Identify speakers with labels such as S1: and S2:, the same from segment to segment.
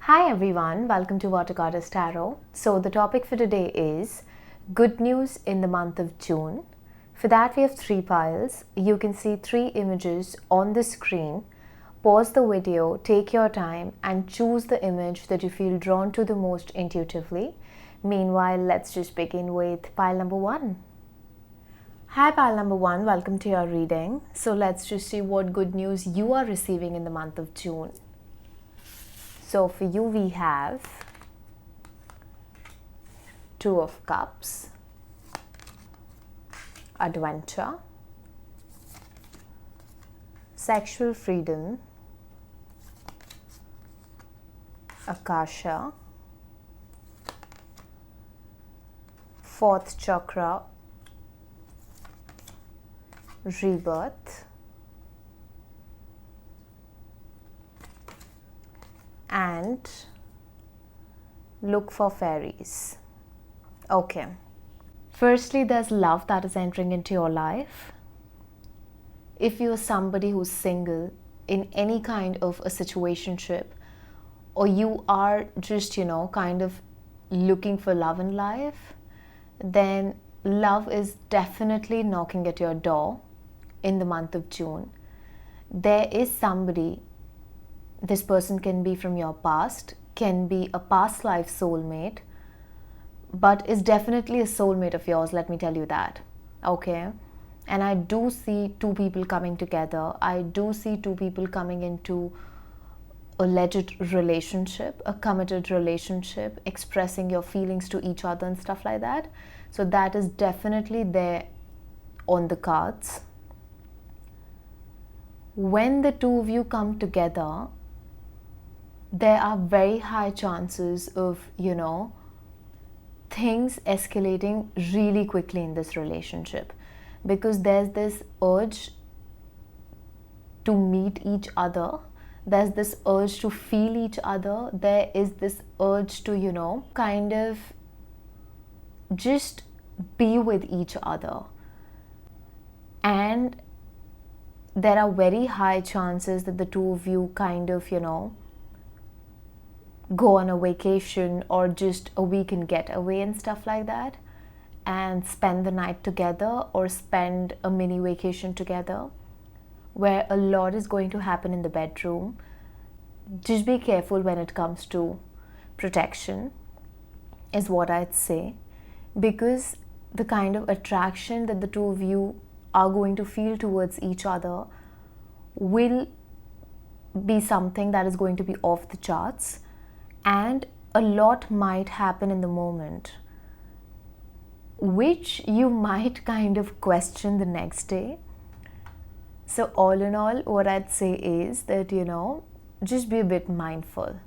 S1: Hi everyone, welcome to watergoddesstarot. So the topic for today is good news in the month of June. For that we have 3 piles. You can see 3 images on the screen. Pause the video, take your time and choose the image that you feel drawn to the most intuitively. Meanwhile, let's just begin with pile number 1. Hi pile number 1, welcome to your reading. So let's just see what good news you are receiving in the month of June. So for you we have 2 of Cups, Adventure, Sexual Freedom, Akasha, 4th Chakra, Rebirth, and look for fairies. Okay. Firstly, there's love that is entering into your life. If you're somebody who's single in any kind of a situationship, or you are just, kind of looking for love in life, then love is definitely knocking at your door in the month of June. There is somebody. This person can be from your past, can be a past life soulmate, but is definitely a soulmate of yours, let me tell you that. Okay? And I do see 2 people coming together. I do see 2 people coming into a legit relationship, a committed relationship, expressing your feelings to each other and stuff like that. So that is definitely there on the cards. When the 2 of you come together, there are very high chances of, things escalating really quickly in this relationship, because there's this urge to meet each other. There's this urge to feel each other. There is this urge to, kind of just be with each other. And there are very high chances that the 2 of you kind of, go on a vacation or just a weekend getaway and stuff like that, and spend the night together or spend a mini vacation together, where a lot is going to happen in the bedroom. Just be careful when it comes to protection, is what I'd say, because the kind of attraction that the 2 of you are going to feel towards each other will be something that is going to be off the charts. And a lot might happen in the moment, which you might kind of question the next day. So all in all, what I'd say is that, just be a bit mindful.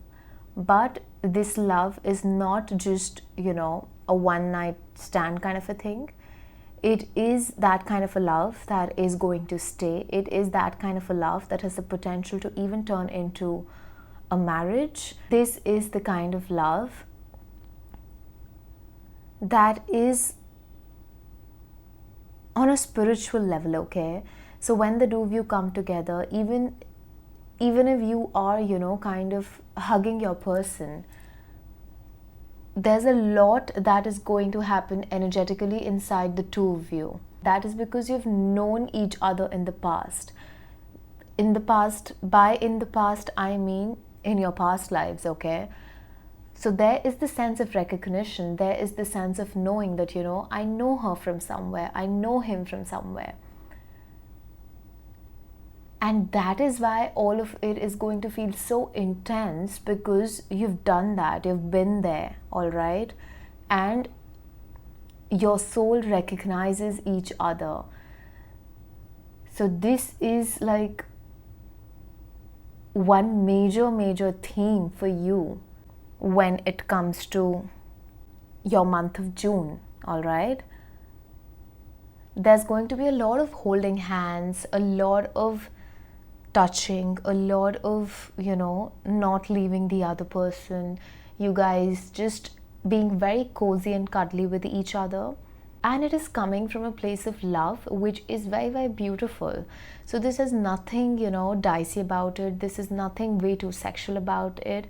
S1: But this love is not just, a one-night stand kind of a thing. It is that kind of a love that is going to stay. It is that kind of a love that has the potential to even turn into a marriage. This is the kind of love that is on a spiritual level, okay? So when the 2 of you come together, even if you are, kind of hugging your person, there's a lot that is going to happen energetically inside the 2 of you. That is because you've known each other in the past. In the past, I mean in your past lives, okay? So there is the sense of recognition. There is the sense of knowing that, I know her from somewhere. I know him from somewhere. And that is why all of it is going to feel so intense, because you've done that. You've been there, all right? And your soul recognizes each other. So this is like one major theme for you when it comes to your month of June, all right? There's going to be a lot of holding hands, a lot of touching, a lot of, not leaving the other person. You guys just being very cozy and cuddly with each other. And it is coming from a place of love, which is very beautiful. So this is nothing, dicey about it. This is nothing way too sexual about it.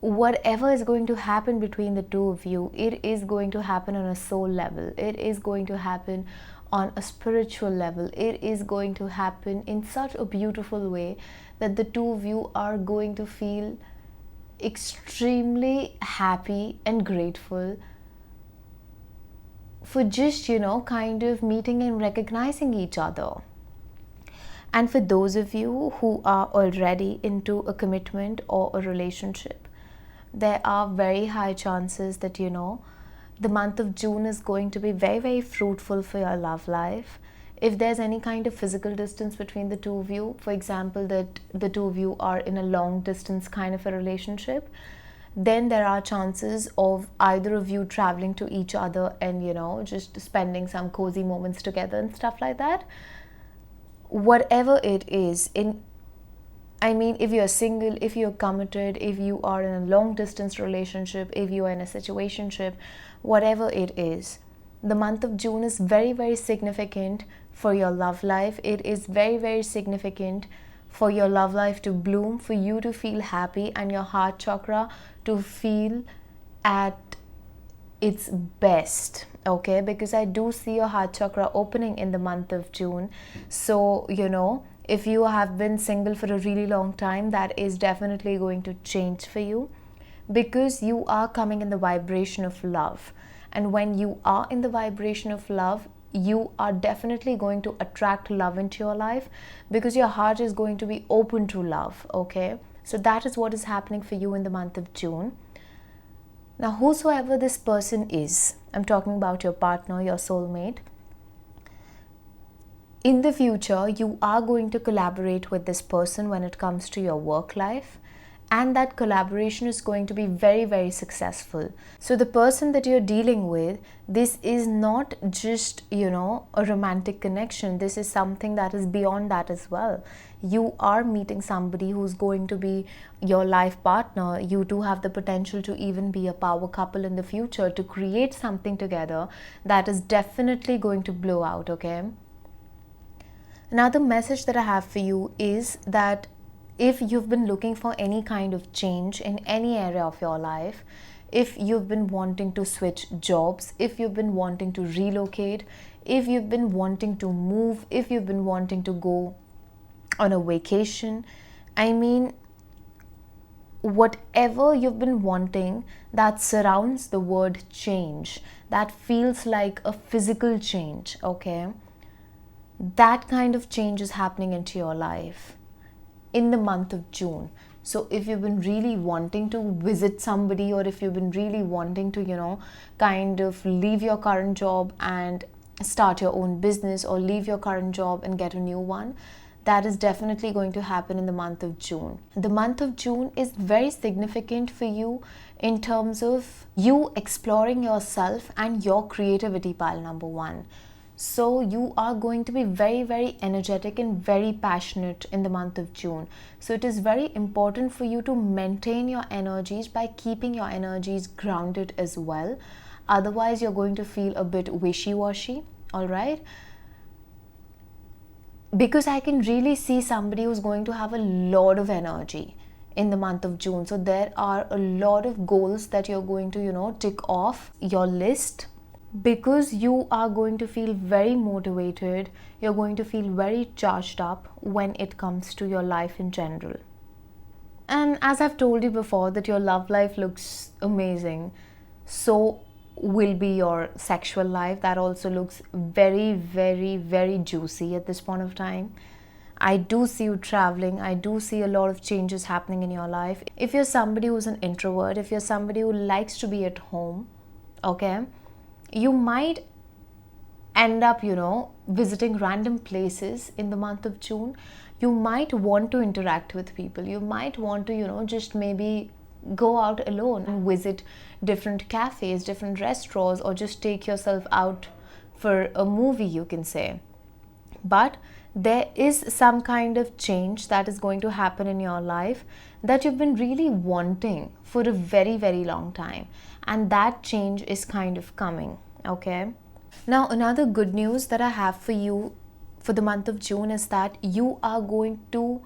S1: whatever is going to happen between the two of you, it is going to happen on a soul level. It is going to happen on a spiritual level. It is going to happen in such a beautiful way that the two of you are going to feel extremely happy and grateful for just, kind of meeting and recognizing each other. And for those of you who are already into a commitment or a relationship, there are very high chances that, the month of June is going to be very, very fruitful for your love life. If there's any kind of physical distance between the two of you, for example, that the two of you are in a long distance kind of a relationship, then there are chances of either of you traveling to each other and, just spending some cozy moments together and stuff like that. Whatever it is, if you're single, if you're committed, if you are in a long distance relationship, if you are in a situationship, whatever it is, the month of June is very, very significant for your love life. It is very, very significant for your love life to bloom, for you to feel happy and your heart chakra to feel at its best. Okay, because I do see your heart chakra opening in the month of June. So, if you have been single for a really long time, that is definitely going to change for you, because you are coming in the vibration of love. And when you are in the vibration of love, you are definitely going to attract love into your life, because your heart is going to be open to love. Okay, so that is what is happening for you in the month of June. Now, whosoever this person is, I'm talking about your partner, your soulmate, in the future, you are going to collaborate with this person when it comes to your work life, and that collaboration is going to be very, very successful. So the person that you're dealing with, this is not just, a romantic connection. This is something that is beyond that as well. You are meeting somebody who's going to be your life partner. You do have the potential to even be a power couple in the future, to create something together that is definitely going to blow out, okay? Another message that I have for you is that if you've been looking for any kind of change in any area of your life, if you've been wanting to switch jobs, if you've been wanting to relocate, if you've been wanting to move, if you've been wanting to go on a vacation, whatever you've been wanting that surrounds the word change, that feels like a physical change, okay? That kind of change is happening into your life in the month of June. So if you've been really wanting to visit somebody, or if you've been really wanting to, kind of leave your current job and start your own business, or leave your current job and get a new one, that is definitely going to happen in the month of June. The month of June is very significant for you in terms of you exploring yourself and your creativity, pile number one. So you are going to be very, very energetic and very passionate in the month of June. So it is very important for you to maintain your energies by keeping your energies grounded as well. Otherwise, you're going to feel a bit wishy-washy, all right? Because I can really see somebody who's going to have a lot of energy in the month of June. So there are a lot of goals that you're going to, tick off your list, because you are going to feel very motivated. You're going to feel very charged up when it comes to your life in general. And as I've told you before, that your love life looks amazing, so will be your sexual life. That also looks very, very, very juicy at this point of time. I do see you traveling. I do see a lot of changes happening in your life. If you're somebody who's an introvert, if you're somebody who likes to be at home, okay, you might end up, visiting random places in the month of June. You might want to interact with people. You might want to, just maybe go out alone and visit different cafes, different restaurants, or just take yourself out for a movie, you can say. But there is some kind of change that is going to happen in your life that you've been really wanting for a very, very long time. And that change is kind of coming, okay? Now, another good news that I have for you for the month of June is that you are going to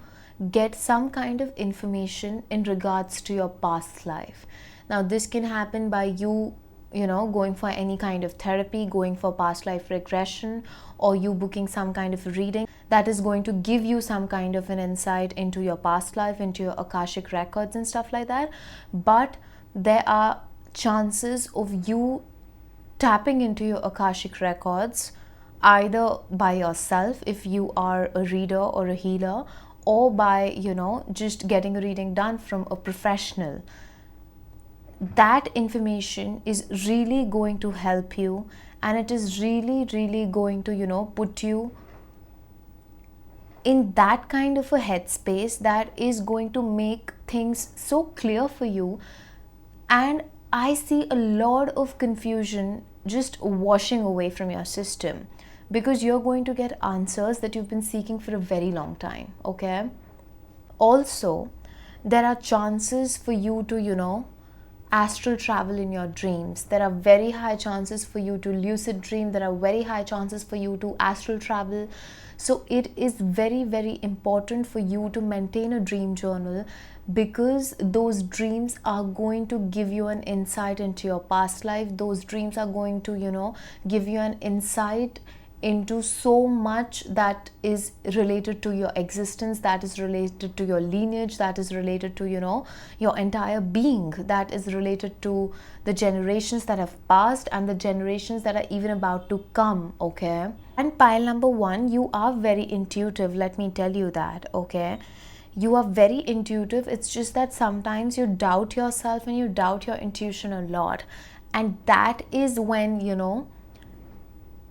S1: get some kind of information in regards to your past life. Now this can happen by you going for any kind of therapy, going for past life regression, or you booking some kind of reading that is going to give you some kind of an insight into your past life, into your Akashic records and stuff like that. But there are chances of you tapping into your Akashic records either by yourself if you are a reader or a healer, or by just getting a reading done from a professional. That information is really going to help you, and it is really going to put you in that kind of a headspace that is going to make things so clear for you. And I see a lot of confusion just washing away from your system, because you're going to get answers that you've been seeking for a very long time. Okay, also there are chances for you to astral travel in your dreams. There are very high chances for you to lucid dream. There are very high chances for you to astral travel. So it is very important for you to maintain a dream journal, because those dreams are going to give you an insight into your past life. Those dreams are going to give you an insight into so much that is related to your existence, that is related to your lineage, that is related to your entire being, that is related to the generations that have passed and the generations that are even about to come. Okay, and pile number 1, you are very intuitive, let me tell you that. Okay, you are very intuitive. It's just that sometimes you doubt yourself and you doubt your intuition a lot, and that is when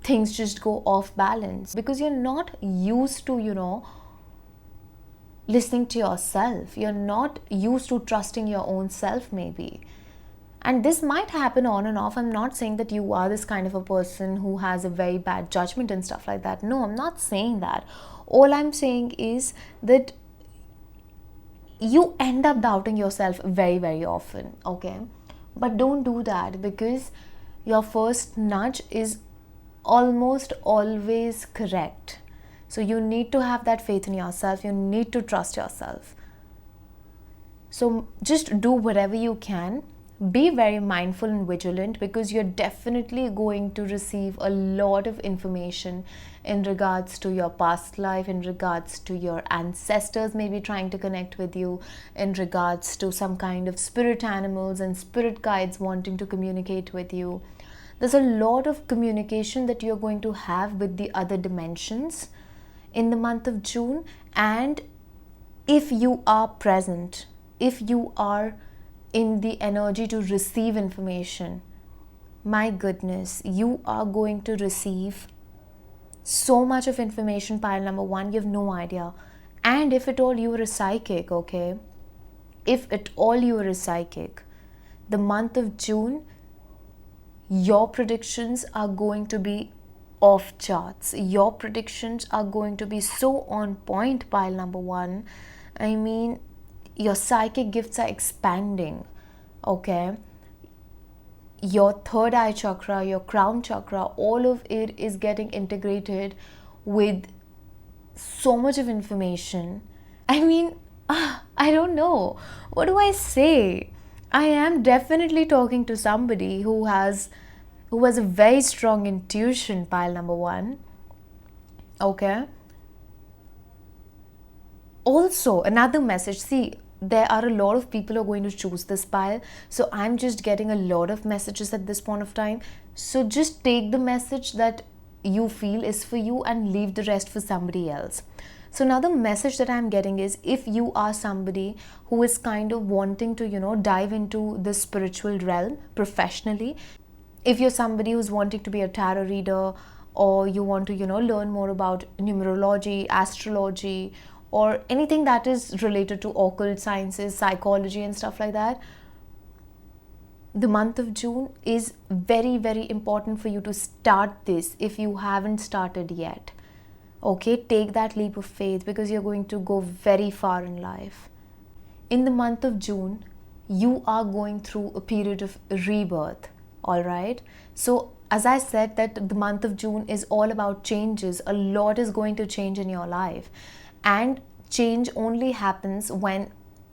S1: things just go off balance, because you're not used to listening to yourself. You're not used to trusting your own self, maybe. And this might happen on and off. I'm not saying that you are this kind of a person who has a very bad judgment and stuff like that. No, I'm not saying that. All I'm saying is that you end up doubting yourself very often. Okay, but don't do that, because your first nudge is almost always correct. So you need to have that faith in yourself. You need to trust yourself. So just do whatever you can. Be very mindful and vigilant, because you're definitely going to receive a lot of information in regards to your past life, in regards to your ancestors maybe trying to connect with you, in regards to some kind of spirit animals and spirit guides wanting to communicate with you. There's a lot of communication that you're going to have with the other dimensions in the month of June. And if you are present, if you are in the energy to receive information, my goodness, you are going to receive so much of information, pile number 1, you have no idea. And if at all you are a psychic, okay, if at all you are a psychic, the month of June, your predictions are going to be off charts. Your predictions are going to be so on point, pile number 1. I mean, your psychic gifts are expanding. Okay, your third eye chakra, your crown chakra, all of it is getting integrated with so much of information. I mean, I don't know, what do I say? I am definitely talking to somebody who has a very strong intuition, pile number 1. Okay, also another message. See, there are a lot of people who are going to choose this pile, so I'm just getting a lot of messages at this point of time. So just take the message that you feel is for you and leave the rest for somebody else. So another message that I'm getting is, if you are somebody who is kind of wanting to dive into the spiritual realm professionally, if you're somebody who's wanting to be a tarot reader, or you want to learn more about numerology, astrology, or anything that is related to occult sciences, psychology and stuff like that, the month of June is very important for you to start this if you haven't started yet. Okay, take that leap of faith, because you're going to go very far in life. In the month of June, you are going through a period of rebirth. All right, so as I said, that the month of June is all about changes. A lot is going to change in your life, and change only happens when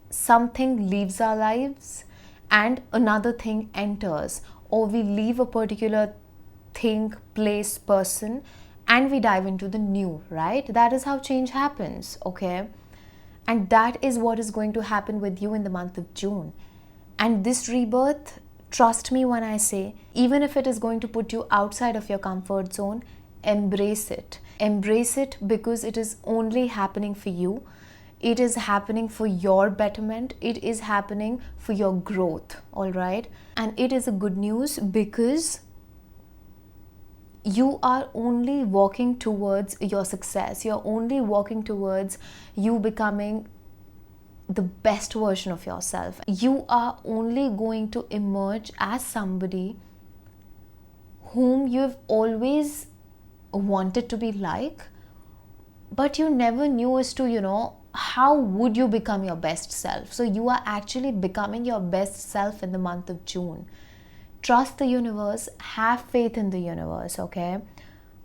S1: something leaves our lives and another thing enters, or we leave a particular thing, place, person, and we dive into the new, right? That is how change happens, okay? And that is what is going to happen with you in the month of June. And this rebirth, trust me when I say, even if it is going to put you outside of your comfort zone, embrace it. Embrace it, because it is only happening for you. It is happening for your betterment. It is happening for your growth, all right? And it is a good news, because you are only walking towards your success. You're only walking towards you becoming the best version of yourself. You are only going to emerge as somebody whom you've always wanted to be like, but you never knew as to, how would you become your best self. So you are actually becoming your best self in the month of June. Trust the universe, have faith in the universe, okay?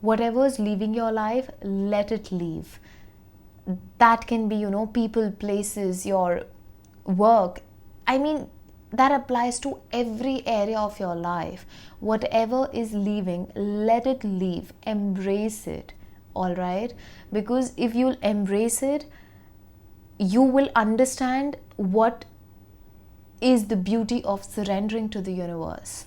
S1: Whatever is leaving your life, let it leave. That can be, people, places, your work. I mean, that applies to every area of your life. Whatever is leaving, let it leave. Embrace it, all right? Because if you'll embrace it, you will understand what is the beauty of surrendering to the universe.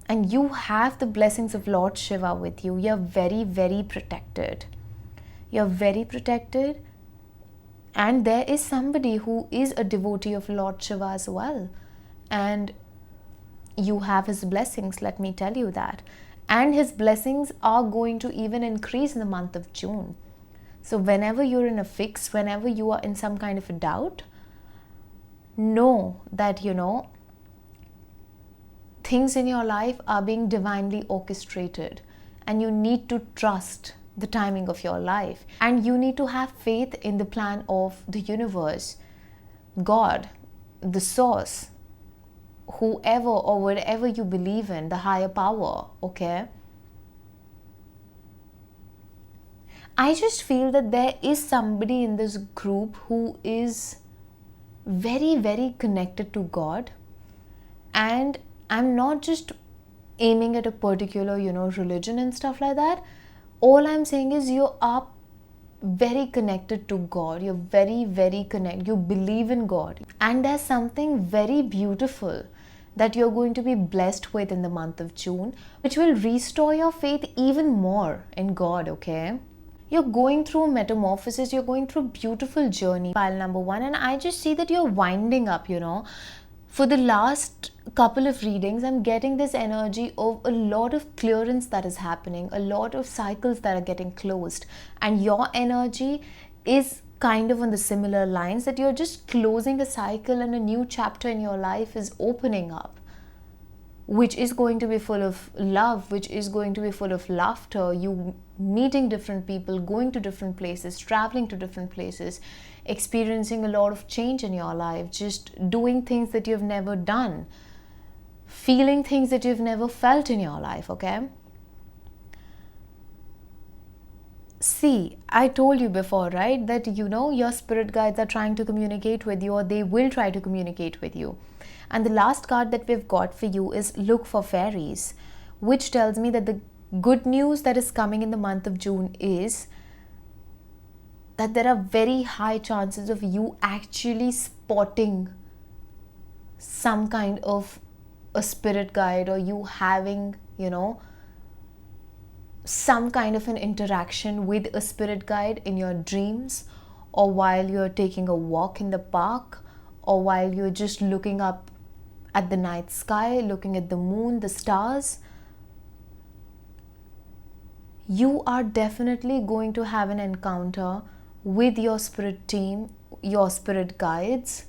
S1: And you have the blessings of Lord Shiva with you. You're very, very protected. You're very protected. And there is somebody who is a devotee of Lord Shiva as well. And you have his blessings, let me tell you that. And his blessings are going to even increase in the month of June. So whenever you're in a fix, whenever you are in some kind of a doubt, know that, things in your life are being divinely orchestrated, and you need to trust the timing of your life, and you need to have faith in the plan of the universe, God, the source, whoever or whatever you believe in, the higher power, okay? I just feel that there is somebody in this group who is very, very connected to God. And I'm not just aiming at a particular, religion and stuff like that. All I'm saying is you are very connected to God. You're very, very connected. You believe in God. And there's something very beautiful that you're going to be blessed with in the month of June, which will restore your faith even more in God, okay? You're going through a metamorphosis, you're going through a beautiful journey, pile number 1, and I just see that you're winding up, For the last couple of readings, I'm getting this energy of a lot of clearance that is happening, a lot of cycles that are getting closed, and your energy is kind of on the similar lines, that you're just closing a cycle and a new chapter in your life is opening up, which is going to be full of love, which is going to be full of laughter, you meeting different people, going to different places, traveling to different places, experiencing a lot of change in your life, just doing things that you've never done, feeling things that you've never felt in your life, okay? See, I told you before, right, that your spirit guides are trying to communicate with you, or they will try to communicate with you. And the last card that we've got for you is Look for Fairies, which tells me that the good news that is coming in the month of June is that there are very high chances of you actually spotting some kind of a spirit guide, or you having, some kind of an interaction with a spirit guide in your dreams, or while you're taking a walk in the park, or while you're just looking up at the night sky, looking at the moon, the stars. You are definitely going to have an encounter with your spirit team, your spirit guides,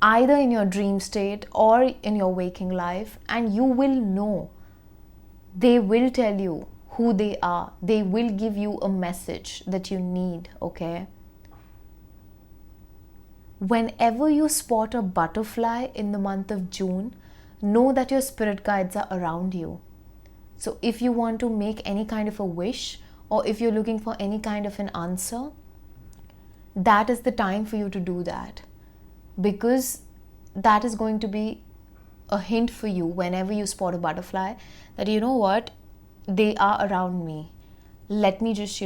S1: either in your dream state or in your waking life, and you will know. They will tell you who they are. They will give you a message that you need, okay? Whenever you spot a butterfly in the month of June, know that your spirit guides are around you. So if you want to make any kind of a wish, or if you're looking for any kind of an answer, that is the time for you to do that, because that is going to be a hint for you whenever you spot a butterfly, that you know what, they are around me. Let me just,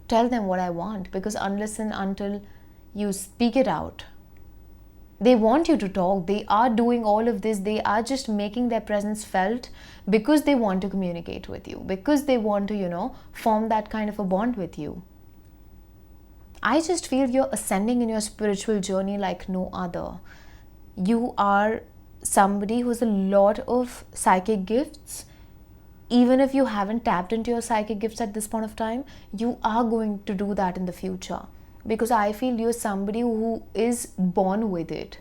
S1: tell them what I want, because unless and until you speak it out, they want you to talk. They are doing all of this. They are just making their presence felt because they want to communicate with you, because they want to, form that kind of a bond with you. I just feel you're ascending in your spiritual journey like no other. You are somebody who has a lot of psychic gifts. Even if you haven't tapped into your psychic gifts at this point of time, you are going to do that in the future. Because I feel you're somebody who is born with it.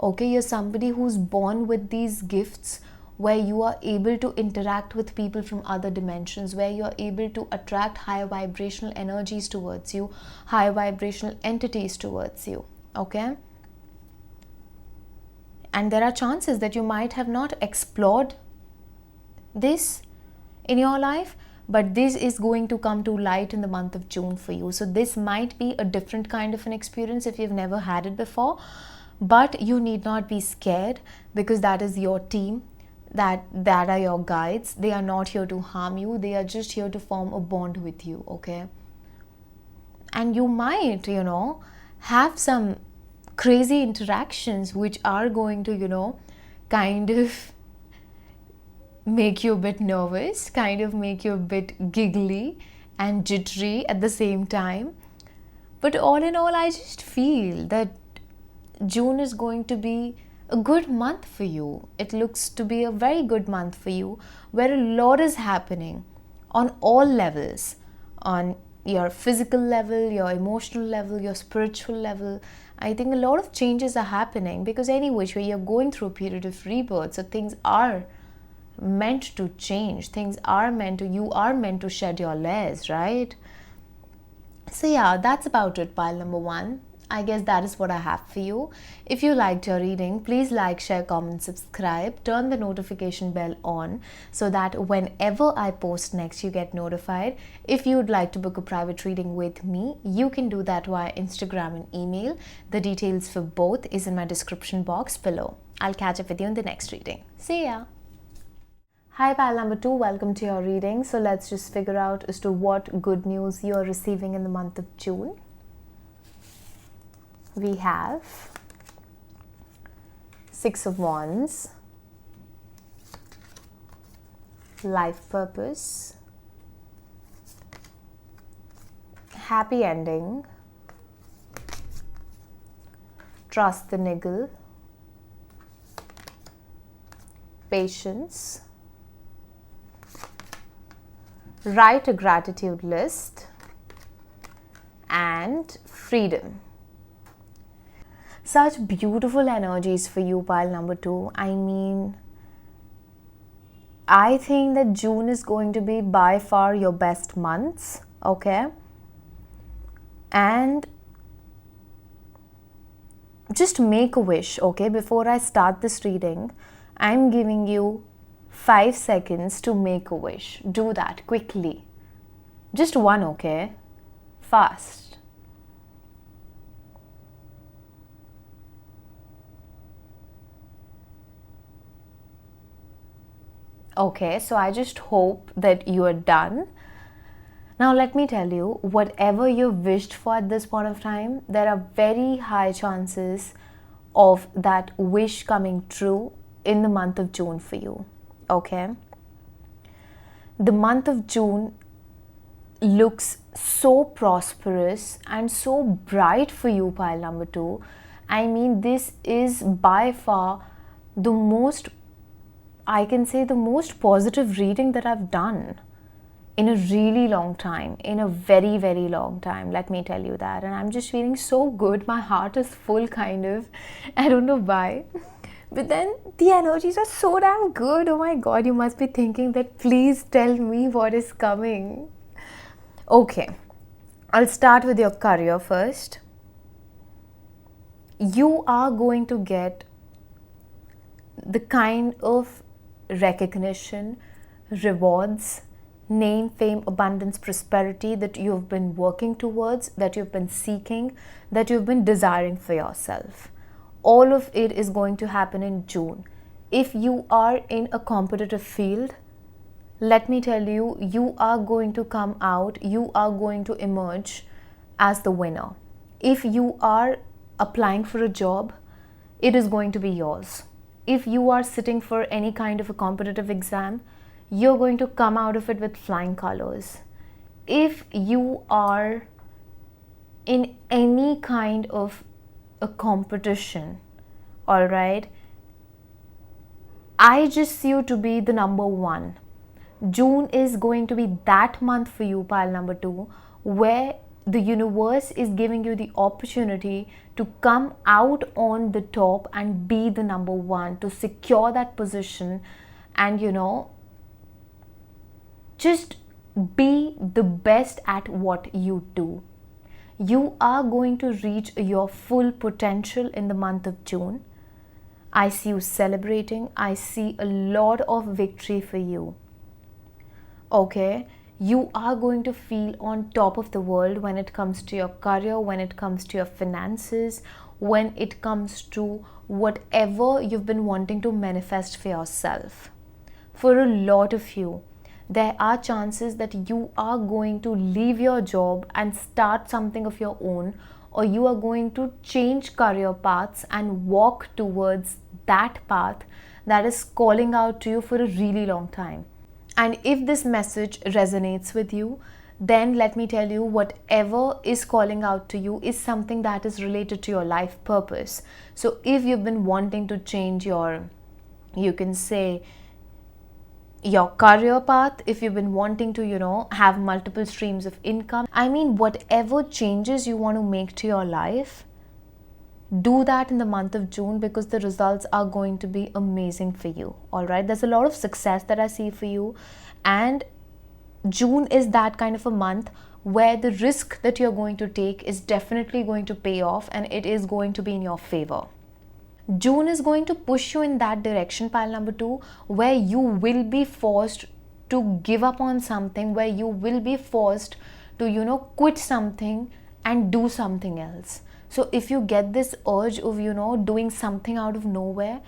S1: Okay, you're somebody who's born with these gifts, where you are able to interact with people from other dimensions, where you're able to attract higher vibrational energies towards you, higher vibrational entities towards you. Okay? And there are chances that you might have not explored this in your life, but this is going to come to light in the month of June for you. So this might be a different kind of an experience if you've never had it before, but you need not be scared, because that is your team, that are your guides. They are not here to harm you. They are just here to form a bond with you. Okay? And you might, have some crazy interactions which are going to, kind of make you a bit nervous, kind of make you a bit giggly and jittery at the same time. But all in all, I just feel that June is going to be a good month for you. It looks to be a very good month for you, where a lot is happening on all levels, on your physical level, your emotional level, your spiritual level. I think a lot of changes are happening, because any which way you're going through a period of rebirth, so things are meant to change. You are meant to shed your layers, right? So yeah, that's about it, pile number 1. I guess that is what I have for you. If you liked your reading, please like, share, comment, subscribe, turn the notification bell on, so that whenever I post next, you get notified. If you would like to book a private reading with me, you can do that via Instagram and email. The details for both is in my description box below. I'll catch up with you in the next reading. See ya! Hi pile number 2, welcome to your reading. So let's just figure out as to what good news you're receiving in the month of June. We have 6 of Wands, life purpose, happy ending, trust the niggle, patience, write a gratitude list, and freedom. Such beautiful energies for you, pile number 2. I mean, I think that June is going to be by far your best months, okay? And just make a wish, okay? Before I start this reading, I'm giving you 5 seconds to make a wish. Do that quickly. Just one, okay? Fast. Okay, so I just hope that you are done. Now let me tell you, whatever you've wished for at this point of time, there are very high chances of that wish coming true in the month of June for you. Okay? The month of June looks so prosperous and so bright for you, pile number 2. I mean, this is by far the most, I can say, the most positive reading that I've done in a really long time, in a very, very long time. Let me tell you that. And I'm just feeling so good. My heart is full, kind of. I don't know why. But then the energies are so damn good. Oh my God, you must be thinking that please tell me what is coming. Okay, I'll start with your career first. You are going to get the kind of recognition, rewards, name, fame, abundance, prosperity that you've been working towards, that you've been seeking, that you've been desiring for yourself. All of it is going to happen in June. If you are in a competitive field, let me tell you, you are going to come out, you are going to emerge as the winner. If you are applying for a job, it is going to be yours. If you are sitting for any kind of a competitive exam, you're going to come out of it with flying colors. If you are in any kind of a competition, all right, I just see you to be the number one. June is going to be that month for you, pile number 2, where the universe is giving you the opportunity to come out on the top and be the number one, to secure that position and, just be the best at what you do. You are going to reach your full potential in the month of June. I see you celebrating. I see a lot of victory for you. Okay, you are going to feel on top of the world when it comes to your career, when it comes to your finances, when it comes to whatever you've been wanting to manifest for yourself. For a lot of you, there are chances that you are going to leave your job and start something of your own, or you are going to change career paths and walk towards that path that is calling out to you for a really long time. And if this message resonates with you, then let me tell you, whatever is calling out to you is something that is related to your life purpose. So if you've been wanting to change your, you can say, your career path, if you've been wanting to, have multiple streams of income, whatever changes you want to make to your life, do that in the month of June, because the results are going to be amazing for you. All right, there's a lot of success that I see for you, and June is that kind of a month where the risk that you're going to take is definitely going to pay off, and it is going to be in your favor. June is going to push you in that direction, pile number 2, where you will be forced to give up on something, where you will be forced to, quit something and do something else. So if you get this urge of, doing something out of nowhere,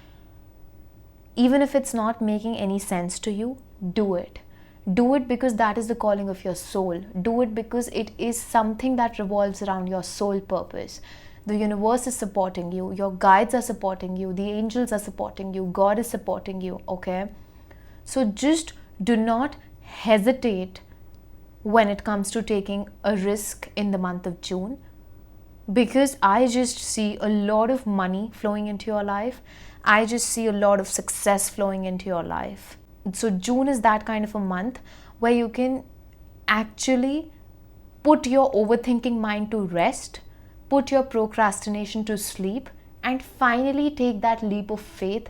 S1: even if it's not making any sense to you, do it. Do it because that is the calling of your soul. Do it because it is something that revolves around your soul purpose. The universe is supporting you. Your guides are supporting you. The angels are supporting you. God is supporting you, okay? So just do not hesitate when it comes to taking a risk in the month of June, because I just see a lot of money flowing into your life. I just see a lot of success flowing into your life. So June is that kind of a month where you can actually put your overthinking mind to rest, put your procrastination to sleep, and finally take that leap of faith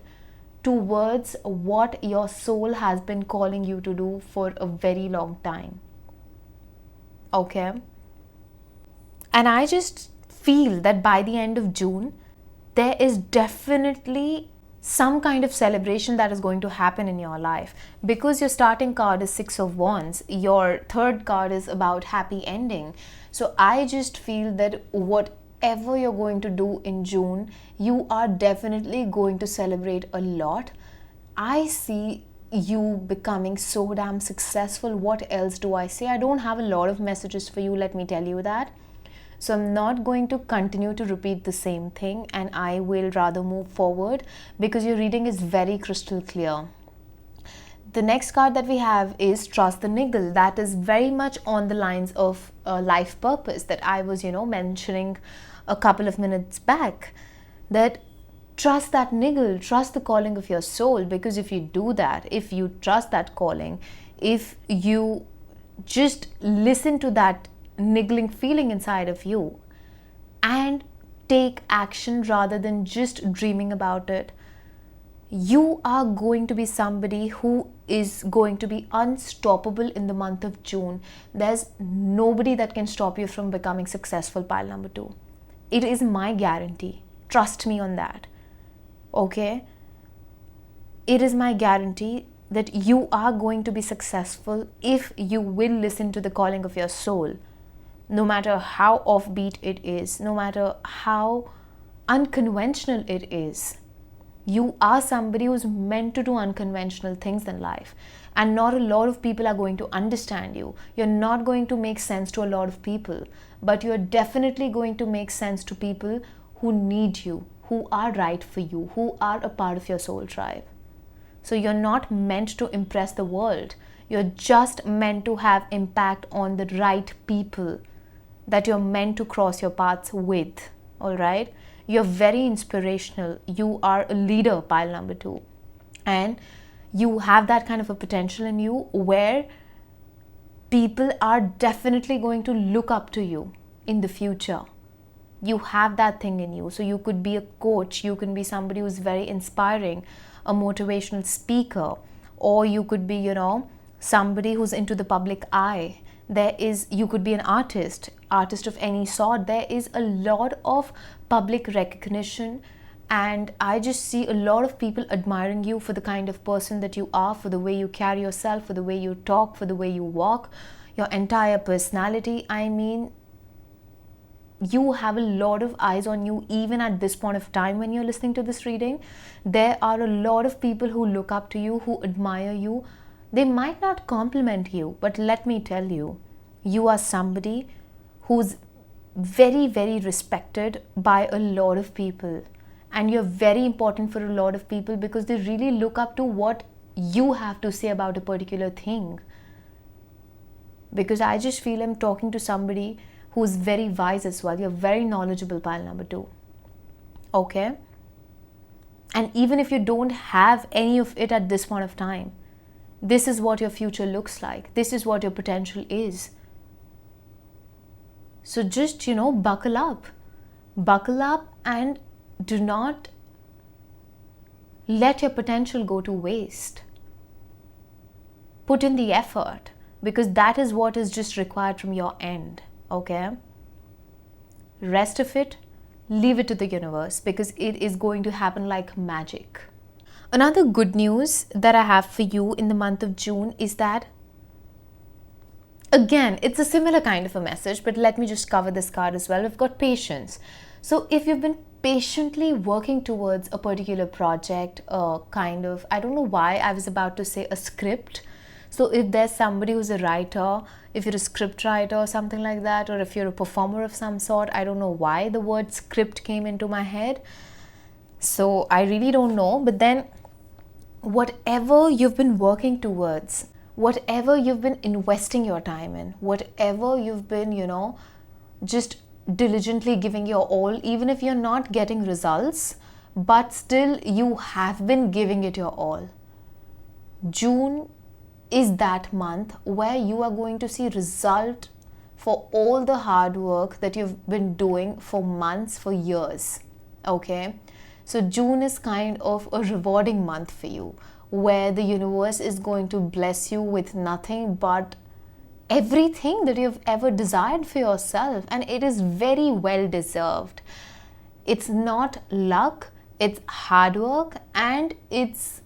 S1: towards what your soul has been calling you to do for a very long time. Okay? And I just feel that by the end of June, there is definitely some kind of celebration that is going to happen in your life, because your starting card is 6 of Wands, your third card is about happy ending. So I just feel that whatever you're going to do in June, you are definitely going to celebrate a lot. I see you becoming so damn successful. What else do I say? I don't have a lot of messages for you, let me tell you that. So I'm not going to continue to repeat the same thing, and I will rather move forward because your reading is very crystal clear. The next card that we have is Trust the Niggle. That is very much on the lines of life purpose that I was, mentioning a couple of minutes back. That trust that niggle, trust the calling of your soul, because if you do that, if you trust that calling, if you just listen to that niggling feeling inside of you and take action rather than just dreaming about it, you are going to be somebody who is going to be unstoppable in the month of June. There's nobody that can stop you from becoming successful, pile number 2. It is my guarantee. Trust me on that. Okay? It is my guarantee that you are going to be successful if you will listen to the calling of your soul. No matter how offbeat it is, no matter how unconventional it is, you are somebody who's meant to do unconventional things in life. And not a lot of people are going to understand you. You're not going to make sense to a lot of people, but you're definitely going to make sense to people who need you, who are right for you, who are a part of your soul tribe. So you're not meant to impress the world. You're just meant to have impact on the right people that you're meant to cross your paths with. All right? You're very inspirational. You are a leader, pile number 2. And you have that kind of a potential in you where people are definitely going to look up to you in the future. You have that thing in you. So you could be a coach, you can be somebody who's very inspiring, a motivational speaker, or you could be, somebody who's into the public eye. You could be an artist of any sort. There is a lot of public recognition, and I just see a lot of people admiring you for the kind of person that you are, for the way you carry yourself, for the way you talk, for the way you walk, your entire personality. I mean, you have a lot of eyes on you even at this point of time when you're listening to this reading. There are a lot of people who look up to you, who admire you. They might not compliment you, but let me tell you, you are somebody who's very, very respected by a lot of people. And you're very important for a lot of people because they really look up to what you have to say about a particular thing. Because I just feel I'm talking to somebody who's very wise as well. You're very knowledgeable, pile number 2. Okay? And even if you don't have any of it at this point of time, this is what your future looks like. This is what your potential is. So just, buckle up. Buckle up and do not let your potential go to waste. Put in the effort, because that is what is just required from your end. Okay? Rest of it, leave it to the universe, because it is going to happen like magic. Another good news that I have for you in the month of June is that, again, it's a similar kind of a message, but let me just cover this card as well. We've got patience. So if you've been patiently working towards a particular project, I don't know why I was about to say a script. So if there's somebody who's a writer, if you're a script writer or something like that, or if you're a performer of some sort, I don't know why the word script came into my head. So I really don't know. But then whatever you've been working towards, whatever you've been investing your time in, whatever you've been, just diligently giving your all, even if you're not getting results, but still you have been giving it your all. June is that month where you are going to see result for all the hard work that you've been doing for months, for years. Okay? So June is kind of a rewarding month for you, where the universe is going to bless you with nothing but everything that you've ever desired for yourself, and it is very well deserved. It's not luck, it's hard work, and it's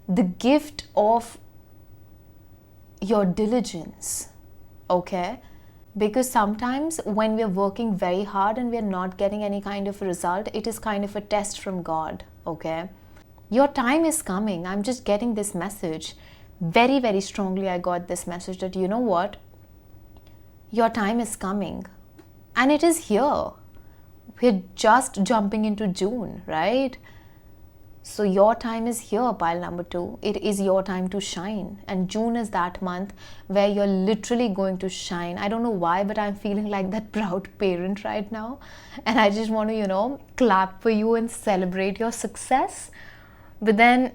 S1: the gift of your diligence. Okay? Because sometimes when we're working very hard and we're not getting any kind of a result, it is kind of a test from God. Okay? Your time is coming. I'm just getting this message. Very, very strongly I got this message that, you know what? Your time is coming. And it is here. We're just jumping into June, right? So your time is here, pile number 2. It is your time to shine. And June is that month where you're literally going to shine. I don't know why, but I'm feeling like that proud parent right now. And I just want to, clap for you and celebrate your success. But then,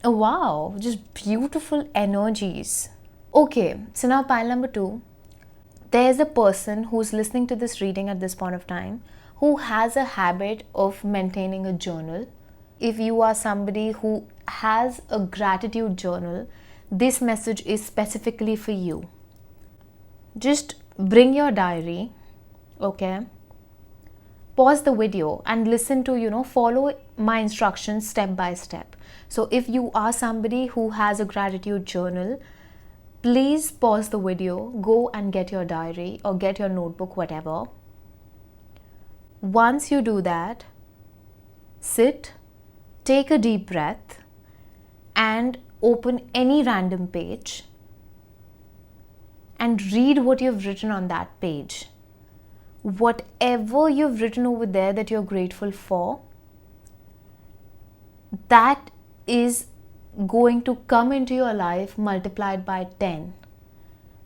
S1: oh, wow, just beautiful energies. Okay, so now pile number 2. There's a person who's listening to this reading at this point of time who has a habit of maintaining a journal. If you are somebody who has a gratitude journal, this message is specifically for you. Just bring your diary, okay? pause the video and listen to, follow my instructions step by step. So if you are somebody who has a gratitude journal, please pause the video, go and get your diary or get your notebook, whatever. Once you do that, sit, take a deep breath and open any random page and read what you've written on that page. Whatever you've written over there that you're grateful for, that is going to come into your life multiplied by 10.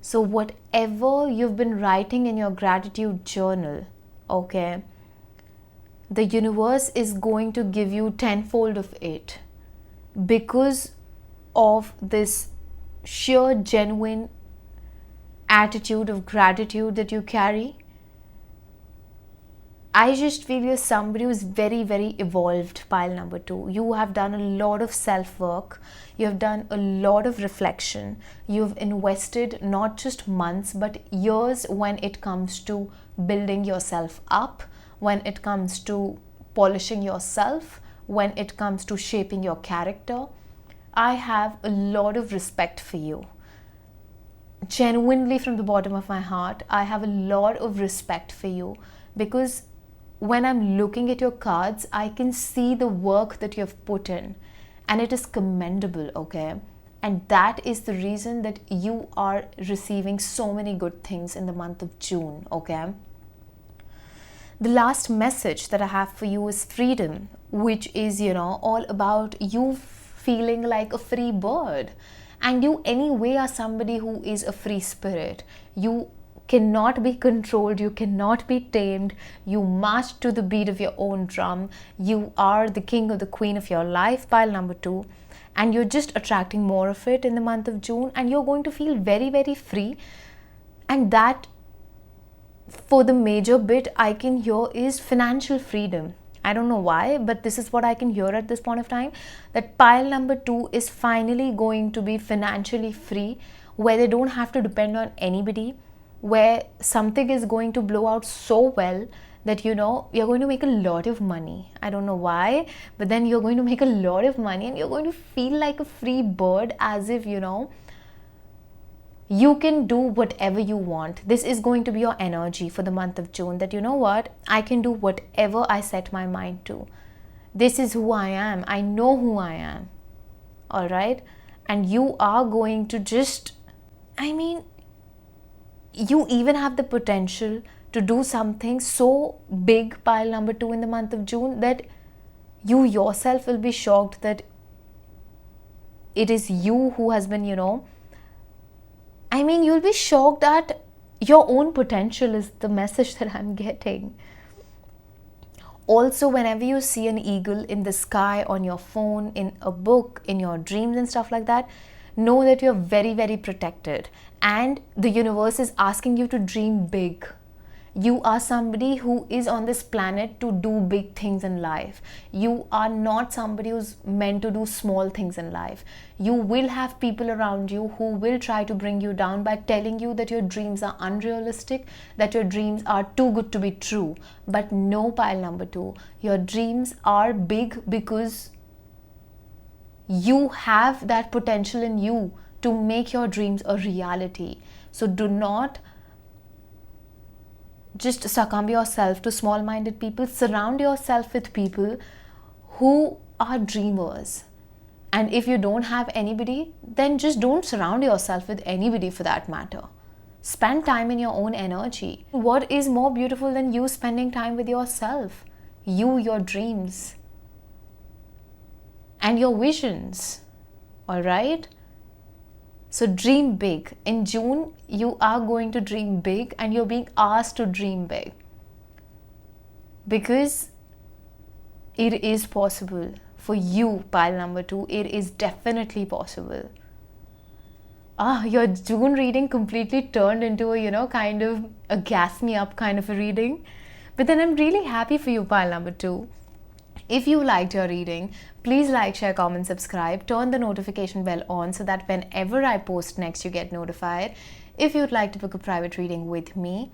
S1: So whatever you've been writing in your gratitude journal, okay, the universe is going to give you tenfold of it because of this sheer genuine attitude of gratitude that you carry. I just feel you're somebody who's very, very evolved, pile number 2. You have done a lot of self-work. You have done a lot of reflection. You've invested not just months, but years when it comes to building yourself up, when it comes to polishing yourself, when it comes to shaping your character. I have a lot of respect for you. Genuinely, from the bottom of my heart, I have a lot of respect for you, because when I'm looking at your cards, I can see the work that you have put in, and it is commendable, okay? And that is the reason that you are receiving so many good things in the month of June, okay? The last message that I have for you is freedom, which is, all about you feeling like a free bird. And you anyway are somebody who is a free spirit. You cannot be controlled, you cannot be tamed, you march to the beat of your own drum. You are the king or the queen of your life, pile number 2, and you're just attracting more of it in the month of June, and you're going to feel very, very free. And that, for the major bit I can hear, is financial freedom. I don't know why, but this is what I can hear at this point of time, that pile number 2 is finally going to be financially free, where they don't have to depend on anybody, where something is going to blow out so well that you're going to make a lot of money. I don't know why, but then you're going to make a lot of money and you're going to feel like a free bird, as if you can do whatever you want. This is going to be your energy for the month of June, that I can do whatever I set my mind to. This is who I am. I know who I am. All right? And you are going to you even have the potential to do something so big, pile number 2, in the month of June, that you yourself will be shocked that it is you who has been, you'll be shocked at your own potential, is the message that I'm getting. Also, whenever you see an eagle in the sky, on your phone, in a book, in your dreams and stuff like that, know that you're very, very protected, and the universe is asking you to dream big. You are somebody who is on this planet to do big things in life. You are not somebody who's meant to do small things in life. You will have people around you who will try to bring you down by telling you that your dreams are unrealistic, that your dreams are too good to be true. But no, pile number 2, your dreams are big because you have that potential in you to make your dreams a reality. So do not just succumb yourself to small-minded people. Surround yourself with people who are dreamers. And if you don't have anybody, then just don't surround yourself with anybody for that matter. Spend time in your own energy. What is more beautiful than you spending time with yourself? You, your dreams, and your visions. All right? So dream big. In June, you are going to dream big, and you're being asked to dream big. Because it is possible for you, pile number 2. It is definitely possible. Your June reading completely turned into a, kind of a gas me up kind of a reading. But then I'm really happy for you, pile number 2. If you liked your reading, please like, share, comment, subscribe, turn the notification bell on so that whenever I post next, you get notified. If you'd like to book a private reading with me,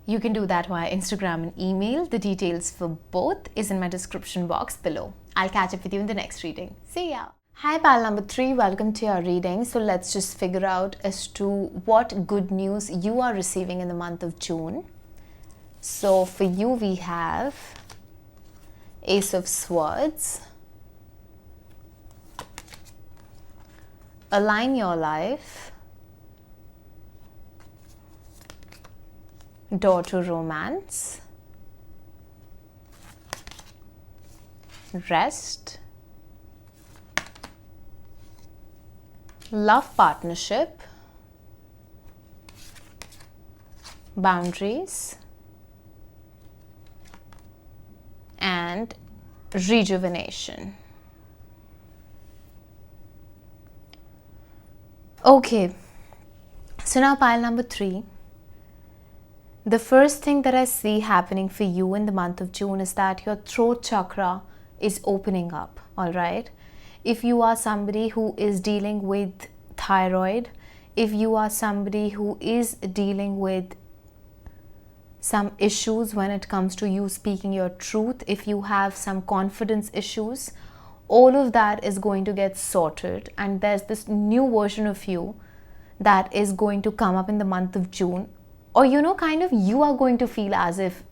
S1: You can do that via Instagram and email. The details for both is in my description box below. I'll catch up with you in the next reading. See ya! Hi pal number 3, welcome to your reading. So let's just figure out as to what good news you are receiving in the month of June. So for you we have Ace of Swords, Align Your Life, Door to Romance, Rest, Love Partnership, Boundaries, and Rejuvenation. Okay, so now pile number 3. The first thing that I see happening for you in the month of June is that your throat chakra is opening up, alright? If you are somebody who is dealing with thyroid, if you are somebody who is dealing with some issues when it comes to you speaking your truth, if you have some confidence issues, all of that is going to get sorted, and there's this new version of you that is going to come up in the month of June. Or kind of you are going to feel as if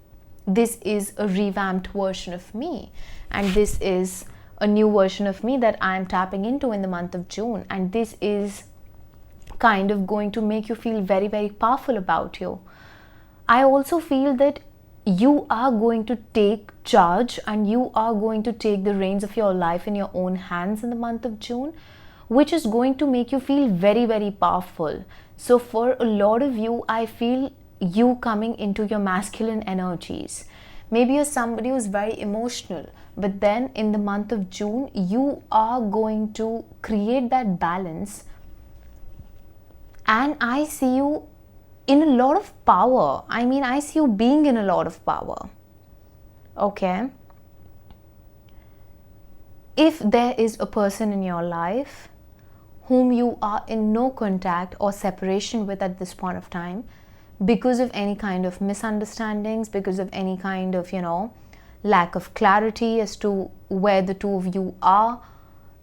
S1: this is a revamped version of me, and this is a new version of me that I'm tapping into in the month of June, and this is kind of going to make you feel very, very powerful about you. I also feel that you are going to take charge and you are going to take the reins of your life in your own hands in the month of June, which is going to make you feel very, very powerful. So for a lot of you, I feel you coming into your masculine energies. Maybe you're somebody who's very emotional, but then in the month of June, you are going to create that balance. And I see you in a lot of power. I mean, I see you being in a lot of power. Okay. If there is a person in your life whom you are in no contact or separation with at this point of time, because of any kind of misunderstandings, because of any kind of, lack of clarity as to where the two of you are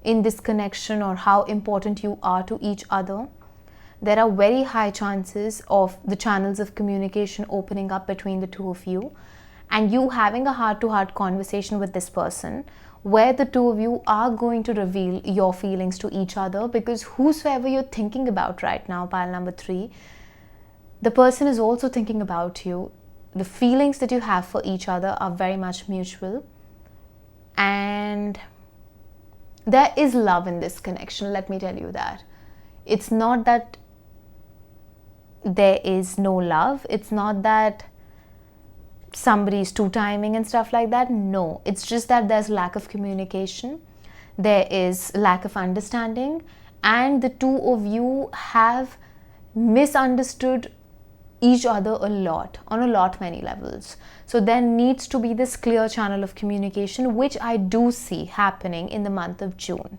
S1: in this connection or how important you are to each other, there are very high chances of the channels of communication opening up between the two of you and you having a heart-to-heart conversation with this person where the two of you are going to reveal your feelings to each other, because whosoever you're thinking about right now, pile number 3, the person is also thinking about you. The feelings that you have for each other are very much mutual, and there is love in this connection, let me tell you that. It's not that there is no love, it's not that somebody is two-timing and stuff like that. No, it's just that there's lack of communication, there is lack of understanding, and the two of you have misunderstood each other a lot, on a lot many levels. So there needs to be this clear channel of communication, which I do see happening in the month of June.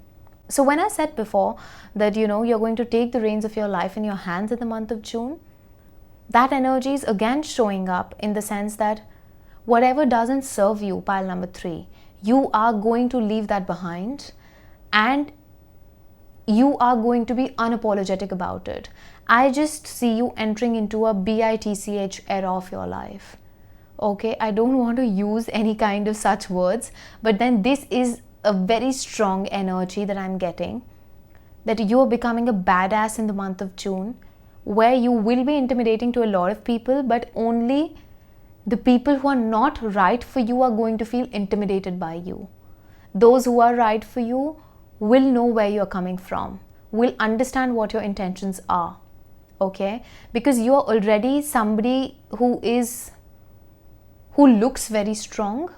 S1: So when I said before that, you're going to take the reins of your life in your hands in the month of June, that energy is again showing up in the sense that whatever doesn't serve you, pile number 3, you are going to leave that behind and you are going to be unapologetic about it. I just see you entering into a BITCH era of your life. Okay, I don't want to use any kind of such words, but then this is a very strong energy that I'm getting, that you are becoming a badass in the month of June, where you will be intimidating to a lot of people, but only the people who are not right for you are going to feel intimidated by you. Those who are right for you will know where you're coming from, will understand what your intentions are. Okay, because you are already somebody who looks very strong,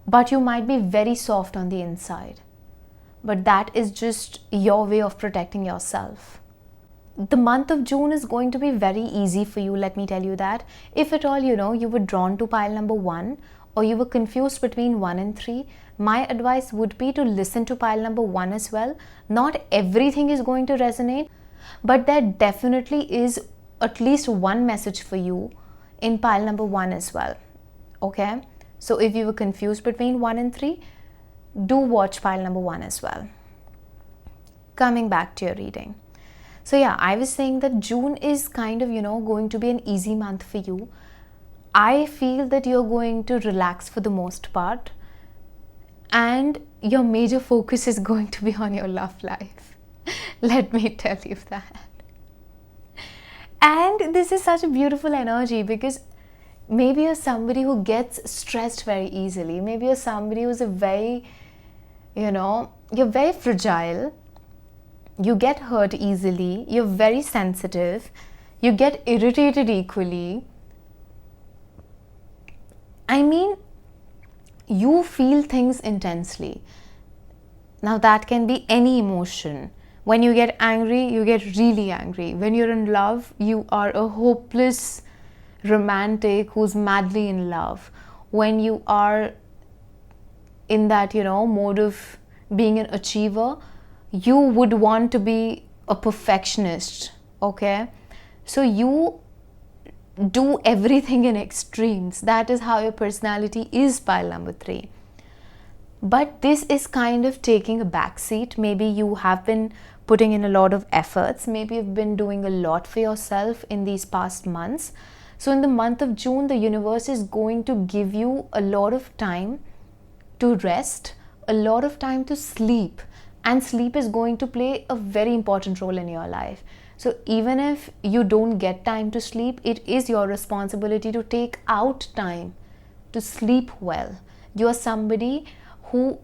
S1: but you might be very soft on the inside. But that is just your way of protecting yourself. The month of June is going to be very easy for you, let me tell you that. If at all, you were drawn to pile number 1 or you were confused between 1 and 3, my advice would be to listen to pile number 1 as well. Not everything is going to resonate, but there definitely is at least one message for you in pile number 1 as well. Okay, so if you were confused between 1 and 3, do watch pile number 1 as well. Coming back to your reading. So yeah, I was saying that June is kind of, going to be an easy month for you. I feel that you're going to relax for the most part, and your major focus is going to be on your love life. Let me tell you that. And this is such a beautiful energy, because maybe you're somebody who gets stressed very easily. maybe you're somebody who's you're very fragile. You get hurt easily, you're very sensitive, you get irritated equally. I mean, you feel things intensely. Now that can be any emotion. When you get angry, you get really angry. When you're in love, you are a hopeless romantic who's madly in love. When you are in that, mode of being an achiever, you would want to be a perfectionist. Okay, so you do everything in extremes. That is how your personality is, pile number 3. But this is kind of taking a backseat. Maybe you have been putting in a lot of efforts. Maybe you've been doing a lot for yourself in these past months. So in the month of June, the universe is going to give you a lot of time to rest, a lot of time to sleep. And sleep is going to play a very important role in your life. So even if you don't get time to sleep, it is your responsibility to take out time to sleep well. You are somebody who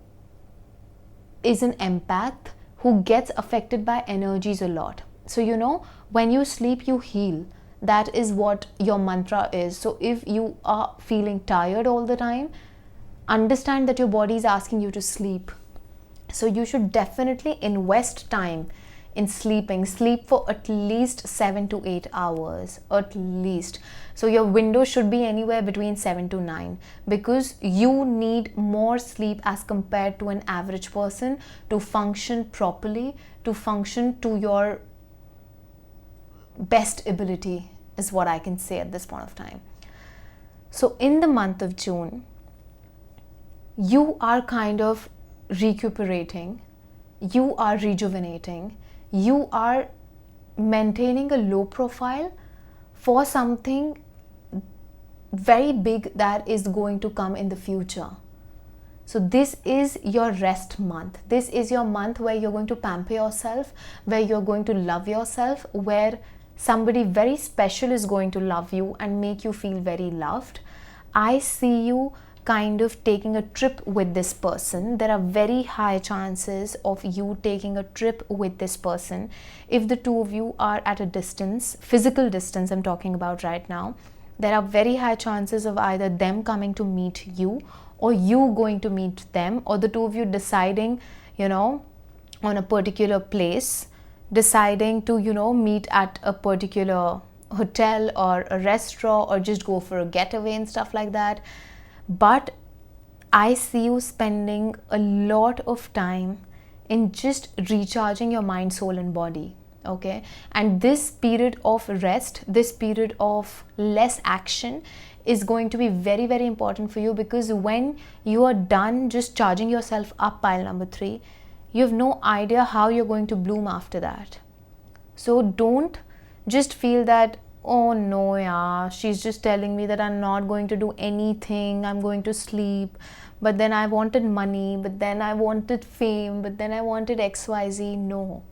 S1: is an empath, who gets affected by energies a lot. So when you sleep, you heal. That is what your mantra is. So if you are feeling tired all the time, understand that your body is asking you to sleep. So you should definitely invest time in sleeping. Sleep for at least 7 to 8 hours, at least. So your window should be anywhere between 7 to 9, because you need more sleep as compared to an average person to function properly, to function to your best ability, is what I can say at this point of time. So in the month of June, you are kind of recuperating, you are rejuvenating, you are maintaining a low profile for something very big that is going to come in the future. So this is your rest month. This is your month where you're going to pamper yourself, where you're going to love yourself, where somebody very special is going to love you and make you feel very loved. I see you kind of taking a trip with this person. There are very high chances of you taking a trip with this person. If the two of you are at a distance, physical distance I'm talking about right now, there are very high chances of either them coming to meet you or you going to meet them, or the two of you deciding, on a particular place, deciding to, meet at a particular hotel or a restaurant, or just go for a getaway and stuff like that. But I see you spending a lot of time in just recharging your mind, soul and body. Okay, and this period of rest, this period of less action is going to be very, very important for you, because when you are done just charging yourself up, pile number 3, you have no idea how you're going to bloom after that. So don't just feel that, oh no, yeah, she's just telling me that I'm not going to do anything, I'm going to sleep, but then I wanted money, but then I wanted fame, but then I wanted XYZ. No.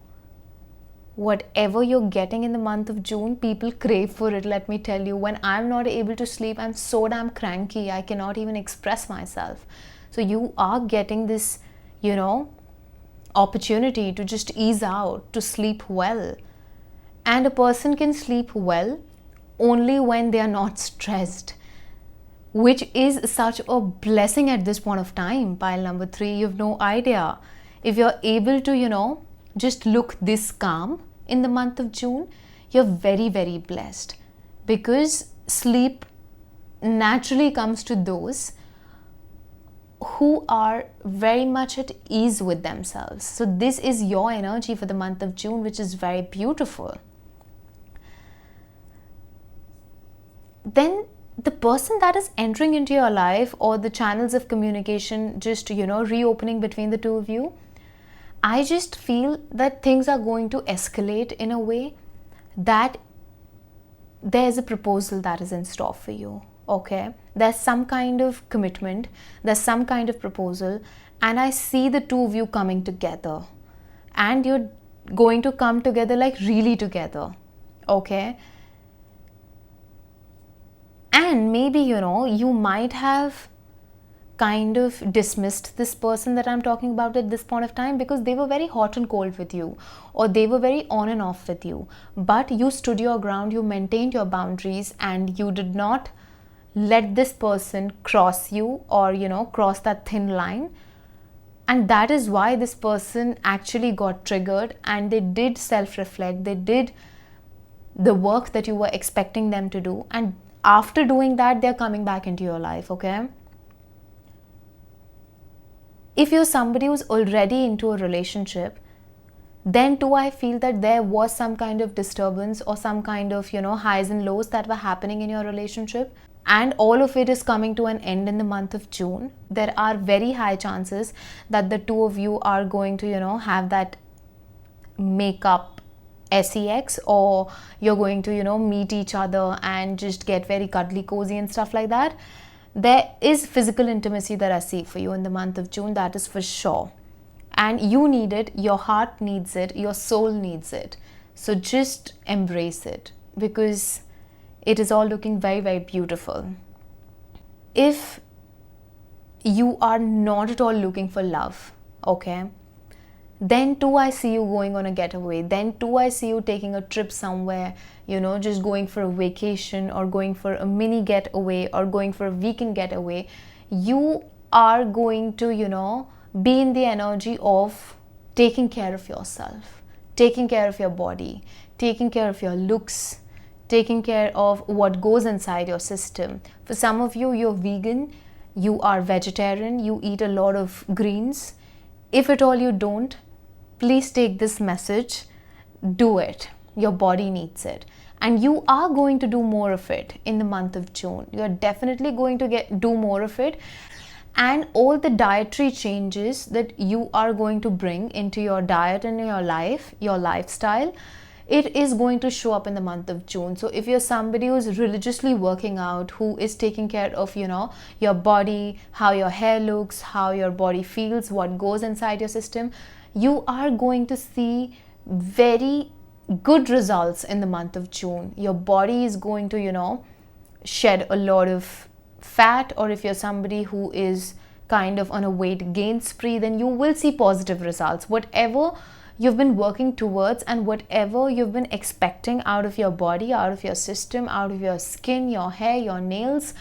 S1: Whatever you're getting in the month of June, people crave for it, let me tell you. When I'm not able to sleep, I'm so damn cranky, I cannot even express myself. So you are getting this, opportunity to just ease out, to sleep well. And a person can sleep well only when they are not stressed, which is such a blessing at this point of time, pile number 3. You have no idea. If you're able to, just look this calm in the month of June, you're very, very blessed, because sleep naturally comes to those who are very much at ease with themselves. So this is your energy for the month of June, which is very beautiful. Then the person that is entering into your life, or the channels of communication just, reopening between the two of you, I just feel that things are going to escalate in a way that there's a proposal that is in store for you. Okay, there's some kind of commitment, there's some kind of proposal, and I see the two of you coming together, and you're going to come together like really together. Okay, and maybe you might have kind of dismissed this person that I'm talking about at this point of time, because they were very hot and cold with you, or they were very on and off with you, but you stood your ground, you maintained your boundaries, and you did not let this person cross you, or cross that thin line. And that is why this person actually got triggered, and they did self-reflect, they did the work that you were expecting them to do, and after doing that, they're coming back into your life. Okay, if you're somebody who's already into a relationship, then too I feel that there was some kind of disturbance, or some kind of highs and lows that were happening in your relationship, and all of it is coming to an end in the month of June. There are very high chances that the two of you are going to have that makeup sex, or you're going to meet each other and just get very cuddly cozy and stuff like that. There is physical intimacy that I see for you in the month of June, that is for sure. And you need it, your heart needs it, your soul needs it. So just embrace it, because it is all looking very, very beautiful. If you are not at all looking for love, okay, then too I see you going on a getaway. Then too I see you taking a trip somewhere, just going for a vacation, or going for a mini getaway, or going for a weekend getaway. You are going to, be in the energy of taking care of yourself, taking care of your body, taking care of your looks, taking care of what goes inside your system. For some of you, you're vegan, you are vegetarian, you eat a lot of greens. If at all you don't, please take this message, do it. Your body needs it. And you are going to do more of it in the month of June. You're definitely going to do more of it. And all the dietary changes that you are going to bring into your diet and your life, your lifestyle, it is going to show up in the month of June. So if you're somebody who's religiously working out, who is taking care of, your body, how your hair looks, how your body feels, what goes inside your system, you are going to see very good results in the month of June. Your body is going to, shed a lot of fat, or if you're somebody who is kind of on a weight gain spree, then you will see positive results. Whatever you've been working towards, and whatever you've been expecting out of your body, out of your system, out of your skin, your hair, your nails,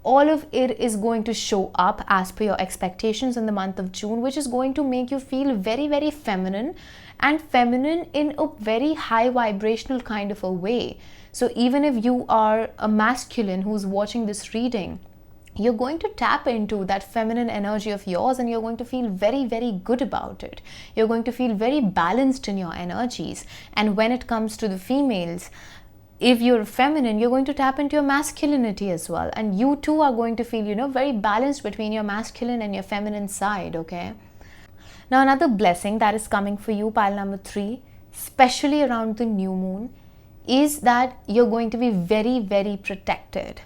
S1: all of it is going to show up as per your expectations in the month of June, which is going to make you feel very, very feminine, and feminine in a very high vibrational kind of a way. So even if you are a masculine who's watching this reading, you're going to tap into that feminine energy of yours, and you're going to feel very, very good about it. You're going to feel very balanced in your energies. And when it comes to the females, if you're feminine, you're going to tap into your masculinity as well. And you too are going to feel, very balanced between your masculine and your feminine side, okay? Now, another blessing that is coming for you, pile number 3, especially around the new moon, is that you're going to be very, very protected.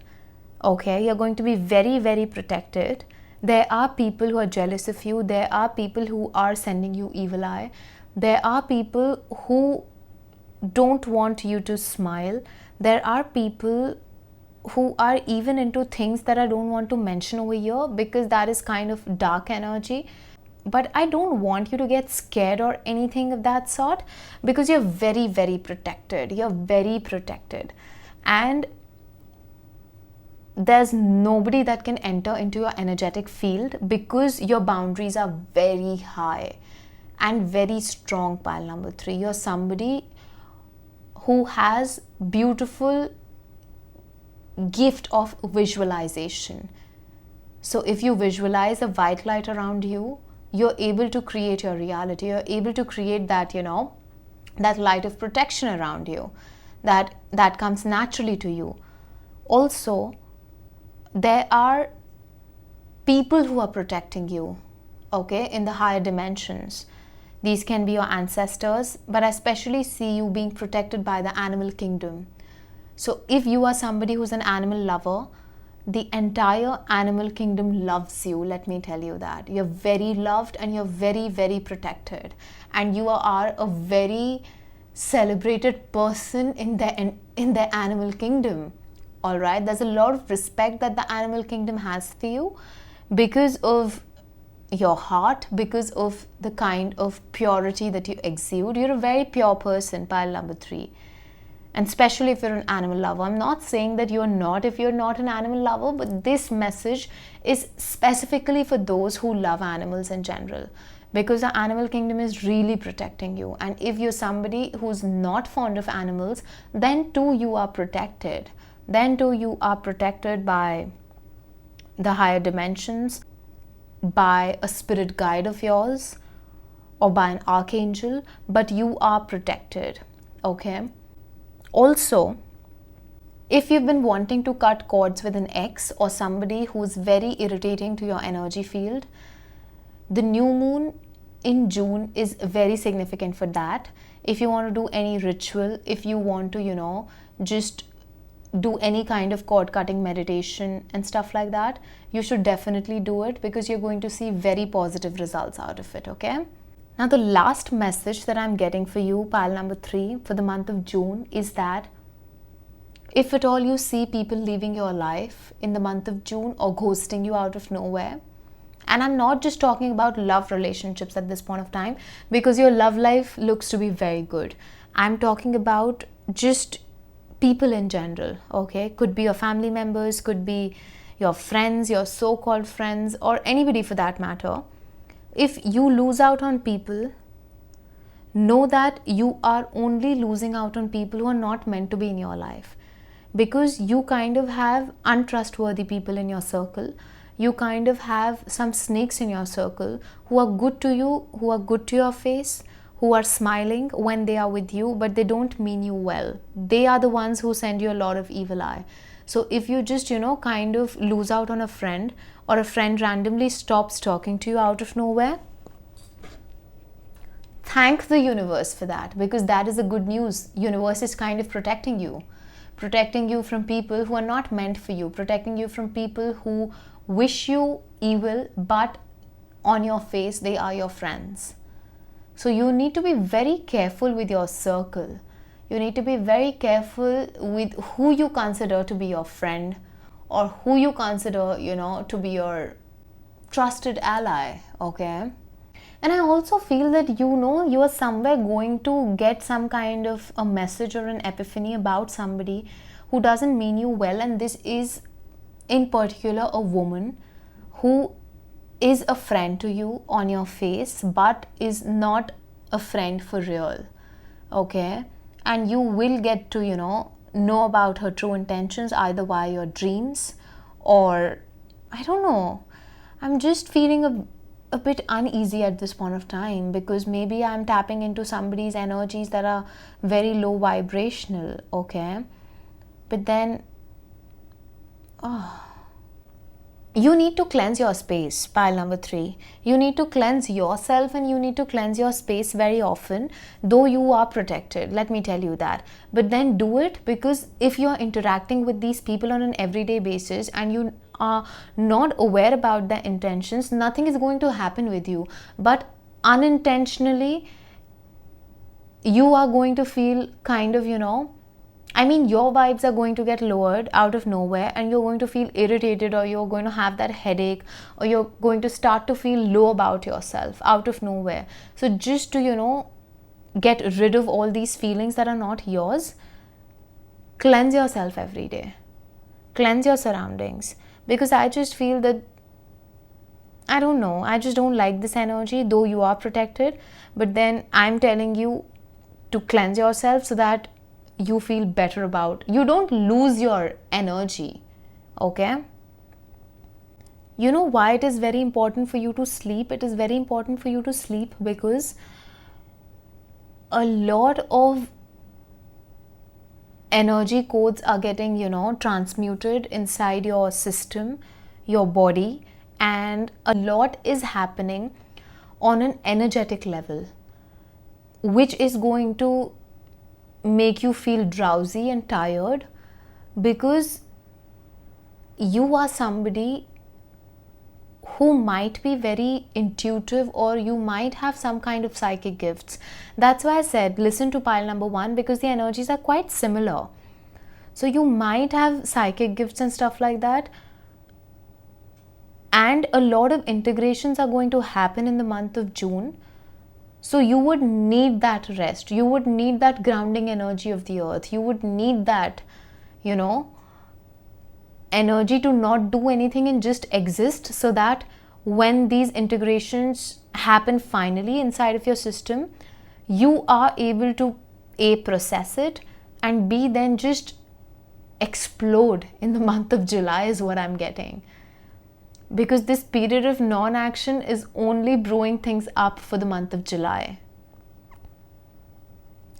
S1: Okay, you're going to be very, very protected. There are people who are jealous of you. There are people who are sending you evil eye. There are people who don't want you to smile. There are people who are even into things that I don't want to mention over here, because that is kind of dark energy. But I don't want you to get scared or anything of that sort, because you're very, very protected. You're very protected. And there's nobody that can enter into your energetic field, because your boundaries are very high and very strong, pile number 3. You're somebody who has beautiful gift of visualization. So if you visualize a white light around you, you're able to create your reality. You're able to create that, that light of protection around you, that comes naturally to you. Also, there are people who are protecting you, okay, in the higher dimensions. These can be your ancestors, but I especially see you being protected by the animal kingdom. So if you are somebody who's an animal lover, the entire animal kingdom loves you. Let me tell you that. You're very loved and you're very, very protected. And you are a very celebrated person in the animal kingdom. Alright? There's a lot of respect that the animal kingdom has for you because of your heart, because of the kind of purity that you exude. You're a very pure person, pile number 3. And especially if you're an animal lover. I'm not saying that you're not if you're not an animal lover, but this message is specifically for those who love animals in general, because the animal kingdom is really protecting you. And if you're somebody who's not fond of animals, then too you are protected. Then too you are protected by the higher dimensions, by a spirit guide of yours, or by an archangel, but you are protected, okay? Also, if you've been wanting to cut cords with an ex or somebody who's very irritating to your energy field, the new moon in June is very significant for that. If you want to do any ritual, if you want to, just do any kind of cord cutting meditation and stuff like that, you should definitely do it, because you're going to see very positive results out of it, okay? Now, the last message that I'm getting for you, pile number 3, for the month of June is that if at all you see people leaving your life in the month of June or ghosting you out of nowhere, and I'm not just talking about love relationships at this point of time, because your love life looks to be very good. I'm talking about just people in general, okay? Could be your family members, could be your friends, your so-called friends, or anybody for that matter. If you lose out on people, know that you are only losing out on people who are not meant to be in your life, because you kind of have untrustworthy people in your circle. You kind of have some snakes in your circle who are good to you, who are good to your face, who are smiling when they are with you, but they don't mean you well. They are the ones who send you a lot of evil eye. So if you just, kind of lose out on a friend, or a friend randomly stops talking to you out of nowhere, thank the universe for that, because that is the good news. Universe is kind of protecting you from people who are not meant for you, protecting you from people who wish you evil, but on your face they are your friends. So you need to be very careful with your circle. You need to be very careful with who you consider to be your friend, or who you consider, to be your trusted ally, okay? And I also feel that, you are somewhere going to get some kind of a message or an epiphany about somebody who doesn't mean you well. And this is in particular a woman who is a friend to you on your face, but is not a friend for real, okay? And you will get to, know about her true intentions either via your dreams, or I don't know. I'm just feeling a bit uneasy at this point of time, because maybe I'm tapping into somebody's energies that are very low vibrational, okay? But then, you need to cleanse your space, pile number 3. You need to cleanse yourself, and you need to cleanse your space very often, though you are protected, let me tell you that. But then do it, because if you're interacting with these people on an everyday basis and you are not aware about their intentions, nothing is going to happen with you. But unintentionally, you are going to feel kind of, your vibes are going to get lowered out of nowhere, and you're going to feel irritated, or you're going to have that headache, or you're going to start to feel low about yourself out of nowhere. So just to, get rid of all these feelings that are not yours, cleanse yourself every day. Cleanse your surroundings. Because I just feel that, I don't know, I just don't like this energy, though you are protected. But then I'm telling you to cleanse yourself so that you feel better about, you don't lose your energy, okay? You know why it is very important for you to sleep? It is very important for you to sleep because a lot of energy codes are getting, transmuted inside your system, your body, and a lot is happening on an energetic level, which is going to make you feel drowsy and tired, because you are somebody who might be very intuitive, or you might have some kind of psychic gifts. That's why I said listen to pile number 1, because the energies are quite similar. So you might have psychic gifts and stuff like that, and a lot of integrations are going to happen in the month of June. So you would need that rest, you would need that grounding energy of the earth, you would need that, energy to not do anything and just exist, so that when these integrations happen finally inside of your system, you are able to A, process it, and B, then just explode in the month of July is what I'm getting. Because this period of non-action is only brewing things up for the month of July.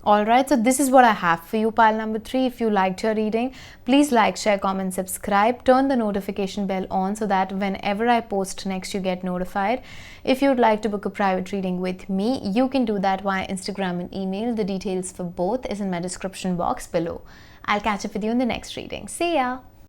S1: Alright, so this is what I have for you, pile number 3. If you liked your reading, please like, share, comment, subscribe. Turn the notification bell on so that whenever I post next, you get notified. If you'd like to book a private reading with me, you can do that via Instagram and email. The details for both is in my description box below. I'll catch up with you in the next reading. See ya!